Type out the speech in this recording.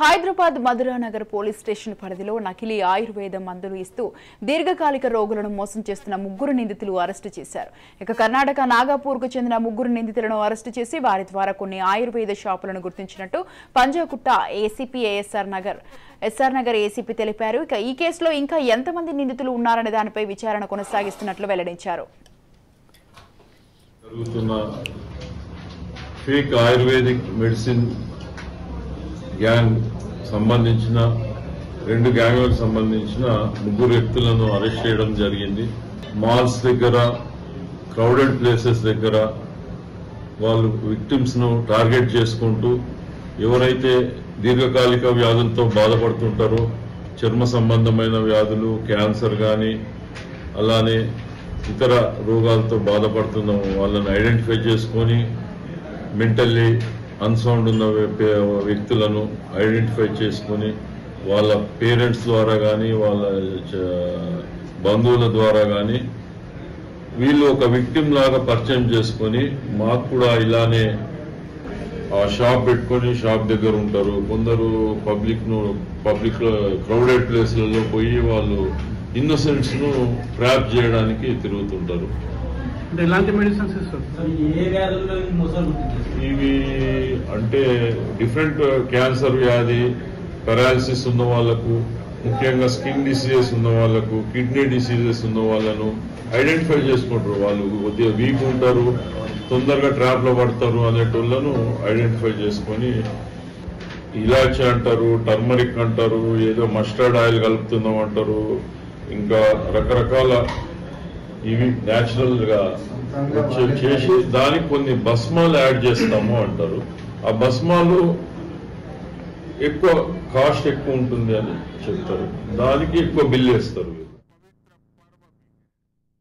Hyderabad Madhuranagar police station పరిధిలో నకిలీ ఆయుర్వేద మందులు ఇస్తూ దీర్ఘకాలిక రోగులను మోసం చేస్తున్న ముగ్గురు నిందితులు అరెస్టు చేశారు. ఇక కర్ణాటక నాగపూర్కు చెందిన ముగ్గురు నిందితులను అరెస్టు చేసి వారి ద్వారా కొన్ని ఆయుర్వేద షాపులను గుర్తించినట్టు Panjagutta ACP SR Nagar ACP తెలిపారు. ఇక ఈ కేసులో ఇంకా ఎంతమంది నిందితులు ఉన్నారనే దానిపై విచారణ కొనసాగిస్తున్నట్లు వెల్లడించారు. ఫేక్ ఆయుర్వేదిక్ మెడిసిన్ గ్యాంగ్ సంబంధించిన రెండు గ్యాంగ్లకు సంబంధించిన ముగ్గురు వ్యక్తులను అరెస్ట్ చేయడం జరిగింది. మాల్స్ దగ్గర, క్రౌడెడ్ ప్లేసెస్ దగ్గర వాళ్ళు విక్టిమ్స్ ను టార్గెట్ చేసుకుంటూ ఎవరైతే దీర్ఘకాలిక వ్యాధులతో బాధపడుతుంటారో, చర్మ సంబంధమైన వ్యాధులు, క్యాన్సర్ కానీ అలానే ఇతర రోగాలతో బాధపడుతున్న వాళ్ళని ఐడెంటిఫై చేసుకొని మెంటల్లీ అన్సౌండ్ ఉన్న వ్యక్తులను ఐడెంటిఫై చేసుకుని వాళ్ళ పేరెంట్స్ ద్వారా కానీ వాళ్ళ బంధువుల ద్వారా కానీ వీళ్ళు ఒక విక్టిమ్ లాగా పరిచయం చేసుకొని మాకు కూడా ఇలానే ఆ షాప్ పెట్టుకొని షాప్ దగ్గర ఉంటారు. కొందరు పబ్లిక్ క్రౌడెడ్ ప్లేస్లలో పోయి వాళ్ళు ఇన్నోసెంట్స్ ను ట్రాప్ చేయడానికి తిరుగుతుంటారు. ఇవి అంటే డిఫరెంట్ క్యాన్సర్ వ్యాధి, పెరాలసిస్ ఉన్న వాళ్లకు, ముఖ్యంగా స్కిన్ డిసీజెస్ ఉన్న వాళ్లకు, కిడ్నీ డిసీజెస్ ఉన్న వాళ్ళను ఐడెంటిఫై చేసుకుంటారు. వాళ్ళు కొద్దిగా వీక్ ఉంటారు, తొందరగా ట్రాప్ లో పడతారు అనేటోళ్లను ఐడెంటిఫై చేసుకొని ఇలాచి అంటారు, టర్మరిక్ అంటారు, ఏదో మస్టర్డ్ ఆయిల్ కలుపుతున్నాం అంటారు, ఇంకా రకరకాల ఇవి న్యాచురల్ గా చేసి దానికి కొన్ని భస్మాలు యాడ్ చేస్తాము అంటారు. ఆ భస్మాలు కాస్ట్ ఎక్కువ ఉంటుంది అని చెప్తారు, దానికి ఎక్కువ బిల్ వేస్తారు.